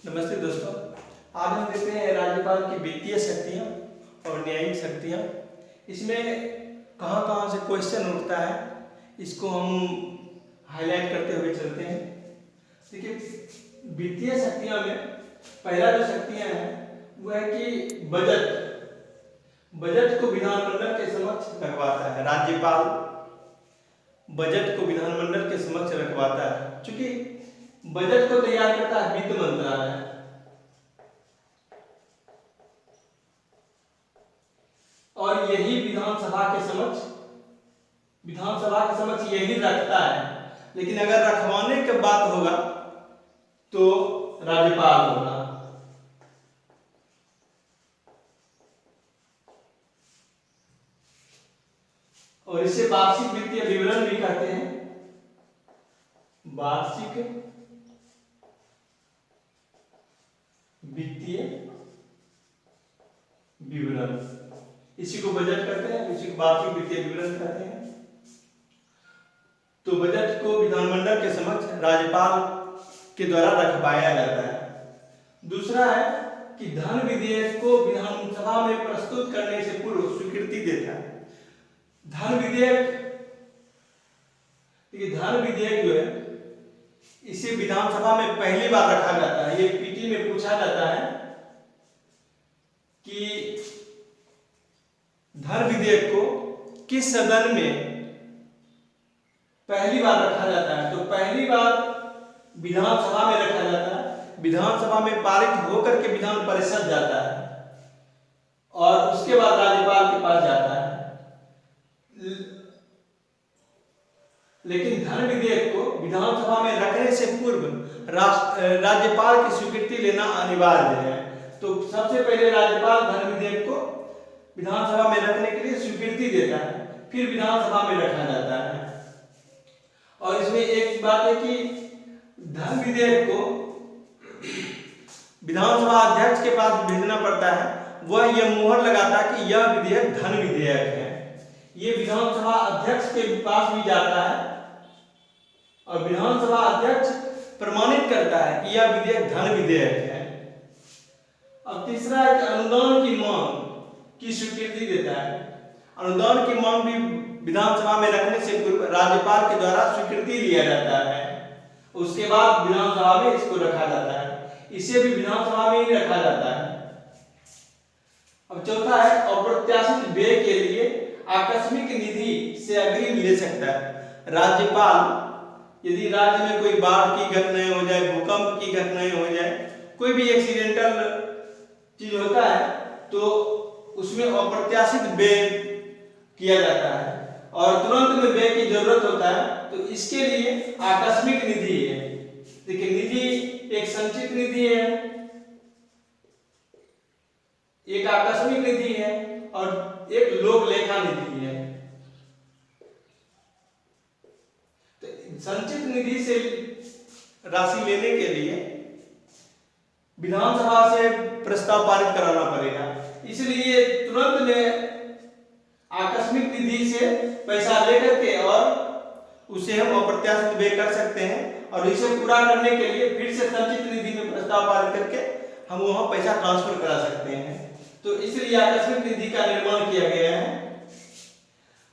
नमस्ते दोस्तों। आज हम देखते हैं राज्यपाल की वित्तीय शक्तियाँ और न्यायिक शक्तियाँ। इसमें कहाँ कहाँ से क्वेश्चन उठता है, इसको हम हाईलाइट करते हुए चलते हैं। देखिए, वित्तीय शक्तियाँ में पहला जो शक्तियाँ हैं वो है कि बजट को विधानमंडल के समक्ष रखवाता है। राज्यपाल बजट को विधानमंडल के समक्ष रखवाता है। चूंकि बजट को तैयार करता है वित्त मंत्रालय, और यही विधानसभा के समक्ष यही रखता है। लेकिन अगर रखवाने की बात होगा तो राज्यपाल होगा। और इसे वार्षिक वित्तीय विवरण भी कहते हैं। वार्षिक वित्तीय विवरण, इसी को बजट कहते हैं, इसी को वार्षिक वित्तीय विवरण कहते हैं। तो बजट को विधानमंडल के समक्ष राज्यपाल के द्वारा रखवाया जाता है। दूसरा है कि धन विधेयक को विधानसभा में प्रस्तुत करने से पूर्व स्वीकृति देता है। धन विधेयक जो है इसे विधानसभा में पहली बार रखा जाता है। ये पीटी में पूछा जाता है कि धन विधेयक को किस सदन में पहली बार रखा जाता है। तो पहली बार विधानसभा में रखा जाता है। विधानसभा में पारित होकर के विधान परिषद जाता है और उसके बाद राज्यपाल के पास जाता है। लेकिन धन विधेयक को विधानसभा में रखने से पूर्व राज्यपाल की स्वीकृति लेना अनिवार्य है। तो सबसे पहले राज्यपाल धन विधेयक को विधानसभा में रखने के लिए स्वीकृति देता है, फिर विधानसभा में रखा जाता है। और इसमें एक बात है कि धन विधेयक को विधानसभा अध्यक्ष के पास भेजना पड़ता है। वह यह मुहर लगाता है कि यह विधेयक धन विधेयक है। ये विधानसभा अध्यक्ष के पास भी जाता है और विधानसभा अध्यक्ष प्रमाणित करता है कि यह विधेयक धन विधेयक है। अब तीसरा है कि अनुदान की मांग की स्वीकृति देता है। अनुदान की मांग भी विधानसभा में रखने से पूर्व राज्यपाल के द्वारा स्वीकृति लिया जाता है। उसके बाद विधानसभा में इसको रखा जाता है। इसे भी विधानसभा में ही रखा जाता है। अब चौथा है अप्रत्याशित व्यय के लिए आकस्मिक निधि से अग्रिम ले सकता है। राज्यपाल यदि राज्य में कोई बाढ़ की घटनाएं हो जाए, भूकंप की घटनाएं हो जाए, कोई भी एक्सीडेंटल चीज होता है तो उसमें अप्रत्याशित व्यय किया जाता है और तुरंत में व्यय की जरूरत होता है, तो इसके लिए आकस्मिक निधि है। देखिए, निधि एक संचित निधि है, एक आकस्मिक निधि है और एक लोक लेखा निधि है। तो संचित निधि से राशि लेने के लिए विधानसभा से प्रस्ताव पारित कराना पड़ेगा। इसलिए तुरंत में आकस्मिक निधि से पैसा लेकर के और उसे हम अप्रत्याशित व्यय कर सकते हैं और इसे पूरा करने के लिए फिर से संचित निधि में प्रस्ताव पारित करके हम वहां पैसा ट्रांसफर करा सकते हैं। तो इसलिए आकस्मिक निधि का निर्माण किया गया है।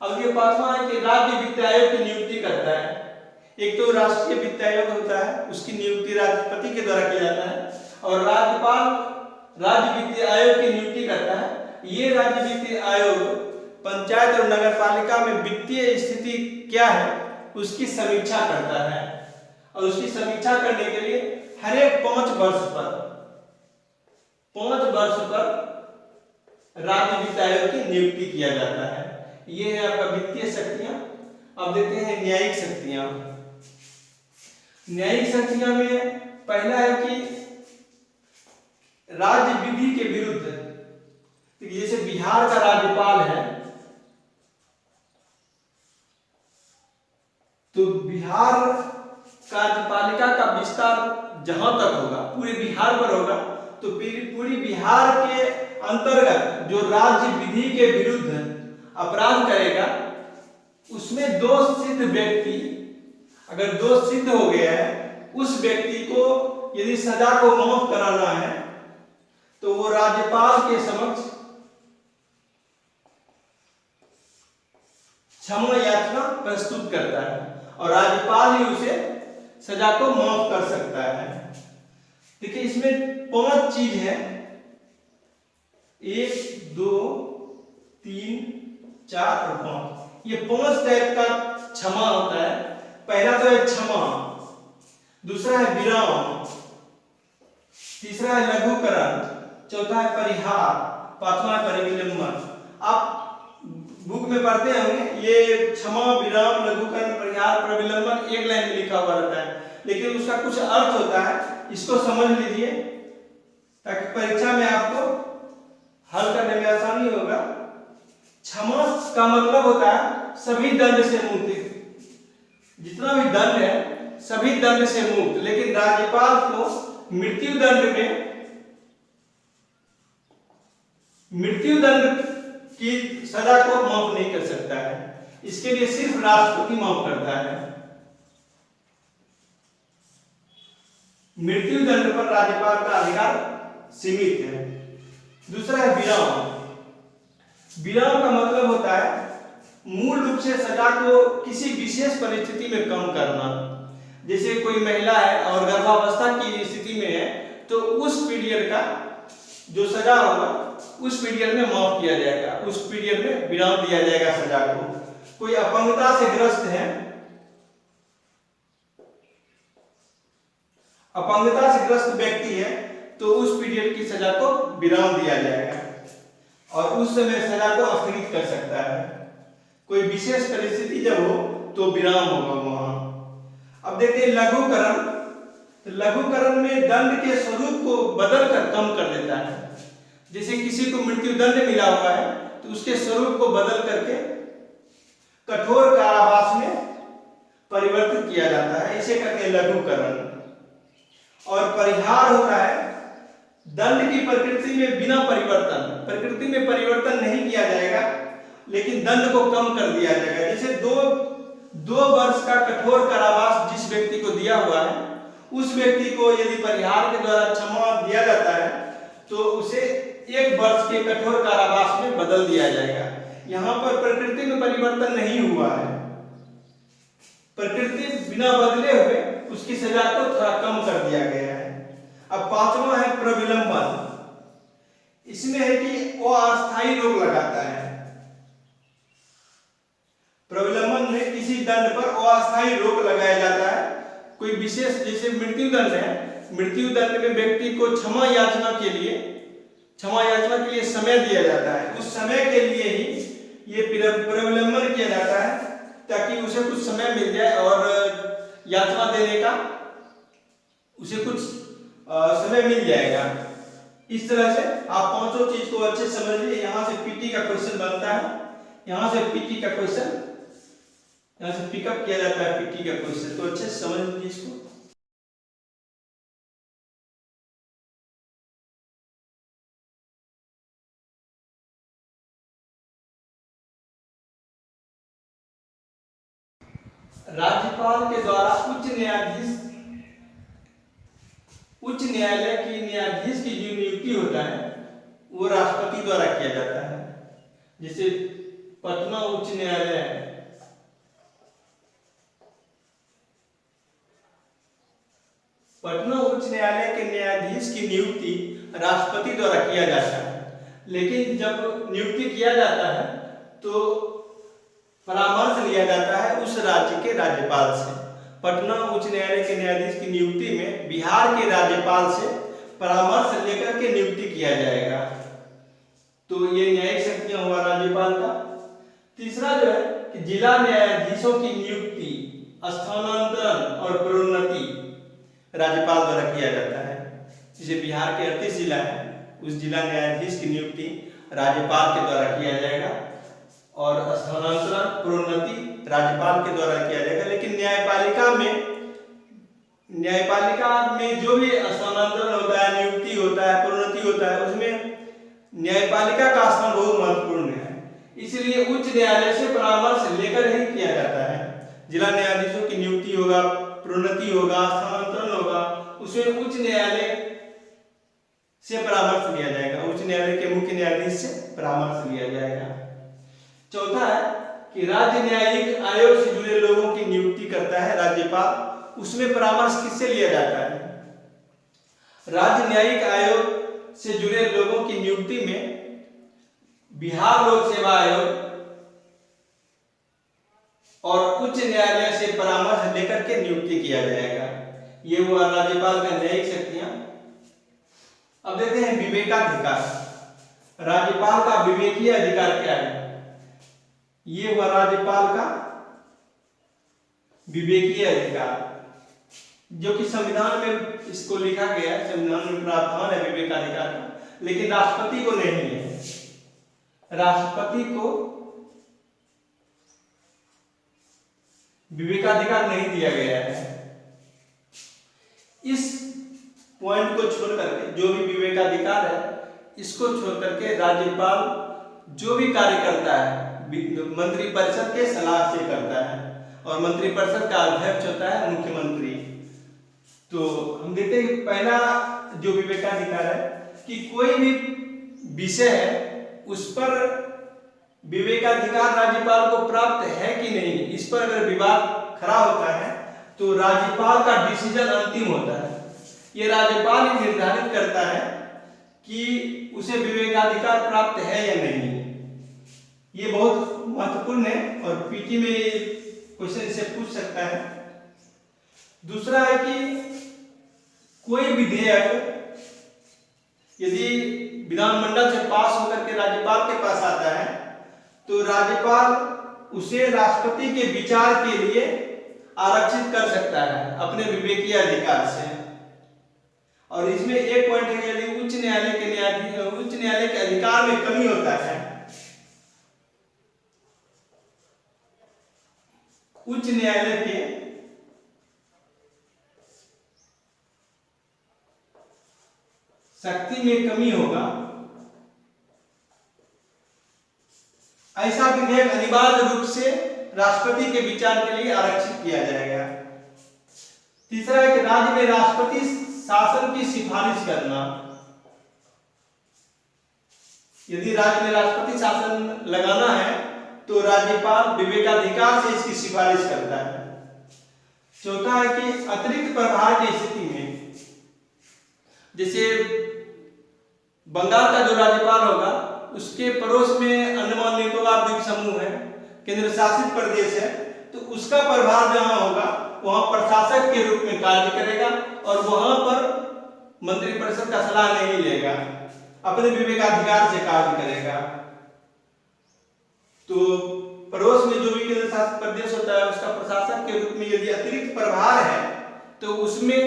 अब ये पांचवा है कि राज्य वित्त आयोग की नियुक्ति करता है। एक तो राष्ट्रीय वित्त आयोग होता है, उसकी नियुक्ति राष्ट्रपति के द्वारा किया जाता है और राज्यपाल राज्य वित्त आयोग की नियुक्ति करता है। ये राज्य वित्त आयोग पंचायत और नगर पालिका में वित्तीय स्थिति क्या है उसकी समीक्षा करता है और उसकी समीक्षा करने के लिए हर एक 5 वर्ष पर राज्य वित्त आयोग की नियुक्ति किया जाता है। ये है आपका वित्तीय शक्तियां। अब देखते हैं न्यायिक शक्तियां। न्यायिक शक्तियां में पहला है कि राज्य विधि के विरुद्ध, जैसे बिहार का राज्यपाल है तो बिहार कार्यपालिका का विस्तार जहां तक होगा पूरे बिहार पर होगा, तो पूरी बिहार के अंतर्गत जो राज्य विधि के विरुद्ध अपराध करेगा उसमें दोष सिद्ध व्यक्ति, अगर दोष सिद्ध हो गया है, उस व्यक्ति को यदि सजा को माफ कराना है तो वो राज्यपाल के समक्ष क्षमा याचना प्रस्तुत करता है और राज्यपाल ही उसे सजा को माफ कर सकता है। देखिए इसमें 5 चीज है, 1 2 3 4 और 5। ये 5 टाइप का क्षमा होता है। पहला तो है क्षमा, दूसरा है विराम, तीसरा है लघुकरण, चौथा है परिहार, पांचवा है परिविलंबन। आप बुक में पढ़ते होंगे ये क्षमा, विराम, लघुकरण, परिहार, परिविलंबन एक लाइन में लिखा हुआ रहता है, लेकिन उसका कुछ अर्थ होता है, इसको समझ लीजिए ताकि परीक्षा में आपको हल करने में आसानी होगा। क्षमा का मतलब होता है सभी दंड से मुक्ति, जितना भी दंड है सभी दंड से मुक्त, लेकिन राज्यपाल को मृत्यु दंड की सजा को माफ नहीं कर सकता है। इसके लिए सिर्फ राष्ट्रपति माफ करता है। मृत्यु दंड पर राज्यपाल का अधिकार सीमित है। दूसरा है विराम। विराम का मतलब होता है मूल रूप से सजा को किसी विशेष परिस्थिति में कम करना। जैसे कोई महिला है और गर्भावस्था की स्थिति में है तो उस पीरियड का जो सजा होगा उस पीरियड में माफ किया जाएगा, उस पीरियड में विराम दिया जाएगा सजा को। कोई अपंगता से ग्रस्त है, अपंगता से ग्रस्त व्यक्ति है तो उस पीरियड की सजा को विराम दिया जाएगा और उस समय सजा को स्थगित कर सकता है। कोई विशेष परिस्थिति जब हो तो विराम होगा वहां। अब देखते हैं लघुकरण। तो लघुकरण में दंड के स्वरूप को बदल कर कम कर देता है। जैसे किसी को मृत्यु दंड मिला हुआ है तो उसके स्वरूप को बदल करके कठोर कारावास में परिवर्तित किया जाता है, इसे कहते हैं लघुकरण। और परिहार होता है दंड की प्रकृति में बिना परिवर्तन, प्रकृति में परिवर्तन नहीं किया जाएगा लेकिन दंड को कम कर दिया जाएगा। जैसे दो वर्ष का कठोर कारावास जिस व्यक्ति को दिया हुआ है उस व्यक्ति को यदि परिहार के द्वारा क्षमा दिया जाता है तो उसे 1 वर्ष के कठोर कारावास में बदल दिया जाएगा। यहाँ पर प्रकृति में परिवर्तन नहीं हुआ है, प्रकृति बिना बदले हुए उसकी सजा को थोड़ा कम कर दिया गया है। अब 5वां है प्रविलंबन। इसमें है कि वो अस्थायी रोक लगाता है। प्रविलंबन में किसी दंड पर अस्थायी रोक लगाया जाता है। कोई विशेष जैसे मृत्यु दंड है, मृत्यु दंड में व्यक्ति को क्षमा याचना के लिए समय दिया जाता है। उस समय के लिए ही ये प्रविलंबन किया जाता है ताकि उसे कुछ समय मिल जाए और याचना देने का उसे कुछ समय मिल जाएगा। इस तरह से आप 5 चीज को अच्छे समझ लीजिए। यहाँ से पीटी का क्वेश्चन बनता है, यहाँ से पीटी का क्वेश्चन यहाँ से पिकअप किया जाता है पीटी का क्वेश्चन, तो अच्छे से समझ लीजिए इसको। राज्यपाल के द्वारा उच्च न्यायालय की न्यायाधीश की जो नियुक्ति होता है वो राष्ट्रपति द्वारा किया जाता है। जैसे पटना उच्च न्यायालय है, पटना उच्च न्यायालय के न्यायाधीश की नियुक्ति राष्ट्रपति द्वारा किया जाता है। लेकिन जब नियुक्ति किया जाता है तो परामर्श लिया जाता है उस राज्य के राज्यपाल से। पटना उच्च न्यायालय के न्यायाधीश की नियुक्ति में बिहार के राज्यपाल से परामर्श लेकर के नियुक्ति किया जाएगा। तो ये न्यायिक शक्तियां हुआ राज्यपाल का। तीसरा जो है कि जिला न्यायाधीशों की नियुक्ति, स्थानांतरण और प्रोन्नति राज्यपाल द्वारा किया जाता है। जैसे बिहार के 38 जिला है, उस जिला न्यायाधीश की नियुक्ति राज्यपाल के द्वारा किया जाएगा और स्थानांतरण प्रोन्नति राज्यपाल के द्वारा किया जाएगा। लेकिन न्यायपालिका में जो भी स्थानांतरण होता है, नियुक्ति होता है, प्रोन्नति होता है, उसमें न्यायपालिका का स्थान बहुत महत्वपूर्ण है। इसलिए उच्च न्यायालय से परामर्श लेकर ही किया जाता है। जिला न्यायाधीशों की नियुक्ति होगा, प्रोन्नति होगा, स्थानांतरण होगा, उसमें उच्च न्यायालय से परामर्श लिया जाएगा, उच्च न्यायालय के मुख्य न्यायाधीश से परामर्श लिया जाएगा। चौथा है कि राज्य न्यायिक आयोग से जुड़े लोगों की नियुक्ति करता है राज्यपाल, उसमें परामर्श किससे लिया जाता है? राज्य न्यायिक आयोग से जुड़े लोगों की नियुक्ति में बिहार लोक सेवा आयोग और उच्च न्यायालय से परामर्श लेकर के नियुक्ति किया जाएगा। ये हुआ राज्यपाल का न्यायिक शक्तियां। अब देखते हैं विवेकाधिकार। राज्यपाल का विवेकीय अधिकार क्या है? ये हुआ राज्यपाल का विवेकीय अधिकार, जो कि संविधान में इसको लिखा गया है, संविधान में प्रावधान है विवेकाधिकार का, लेकिन राष्ट्रपति को नहीं है। राष्ट्रपति को विवेकाधिकार नहीं दिया गया है। इस पॉइंट को छोड़ करके जो भी विवेकाधिकार है, इसको छोड़ करके राज्यपाल जो भी कार्य करता है मंत्रिपरिषद के सलाह से करता है, और मंत्रिपरिषद का अध्यक्ष होता है मुख्यमंत्री। तो हम देखते हैं पहला जो विवेकाधिकार है कि कोई भी विषय है उस पर विवेकाधिकार राज्यपाल को प्राप्त है कि नहीं, इस पर अगर विवाद खड़ा होता है तो राज्यपाल का डिसीजन अंतिम होता है। ये राज्यपाल ही निर्धारित करता है कि उसे विवेकाधिकार प्राप्त है या नहीं। ये बहुत महत्वपूर्ण है और पीटी में क्वेश्चन इसे पूछ सकता है। दूसरा है कि कोई विधेयक यदि विधानमंडल से पास होकर के राज्यपाल के पास आता है तो राज्यपाल उसे राष्ट्रपति के विचार के लिए आरक्षित कर सकता है अपने विवेकीय अधिकार से। और इसमें एक पॉइंट है, यदि उच्च न्यायालय के अधिकार में कमी होता है, उच्च न्यायालय के शक्ति में कमी होगा, ऐसा विधेयक अनिवार्य रूप से राष्ट्रपति के विचार के लिए आरक्षित किया जाएगा। तीसरा है कि राज्य में राष्ट्रपति शासन की सिफारिश करना। यदि राज्य में राष्ट्रपति शासन लगाना है तो राज्यपाल विवेकाधिकार से इसकी सिफारिश करता है। चौथा है कि अतिरिक्त प्रभार की स्थिति में, जैसे बंगाल का जो राज्यपाल होगा उसके पड़ोस में अंडमान निकोबार द्वीप समूह है, केंद्र शासित प्रदेश है, तो उसका प्रभार जहां होगा वहां प्रशासक के रूप में कार्य करेगा और वहां पर मंत्रिपरिषद का सलाह नहीं लेगा, अपने विवेकाधिकार से कार्य करेगा। तो पड़ोस में जो भी केंद्र शासित प्रदेश होता है उसका प्रशासक के रूप में यदि अतिरिक्त प्रभार है तो उसमें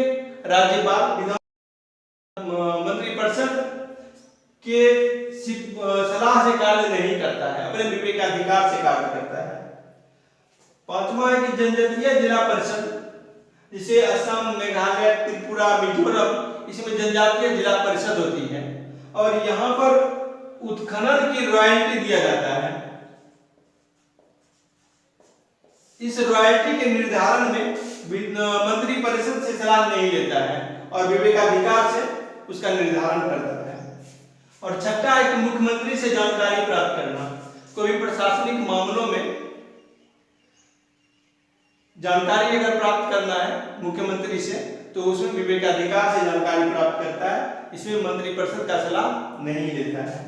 राज्यपाल मंत्रिपरिषद के सलाह से कार्य नहीं करता है, अपने विवेकाधिकार से कार्य करता है। पांचवा है कि जनजातीय जिला परिषद, जिसे असम, मेघालय, त्रिपुरा, मिजोरम, इसमें जनजातीय जिला परिषद होती है और यहाँ पर उत्खनन की रॉयल्टी दिया जाता है। इस रॉयल्टी के निर्धारण में मंत्रिपरिषद से सलाह नहीं लेता है और विवेकाधिकार से उसका निर्धारण करता है। और छठा है कि मुख्यमंत्री से जानकारी प्राप्त करना। कोई प्रशासनिक मामलों में जानकारी अगर प्राप्त करना है मुख्यमंत्री से तो उसमें विवेकाधिकार से जानकारी प्राप्त करता है, इसमें मंत्रिपरिषद का सलाह नहीं लेता है।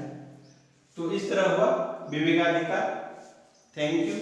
तो इस तरह हुआ विवेकाधिकार। Thank you.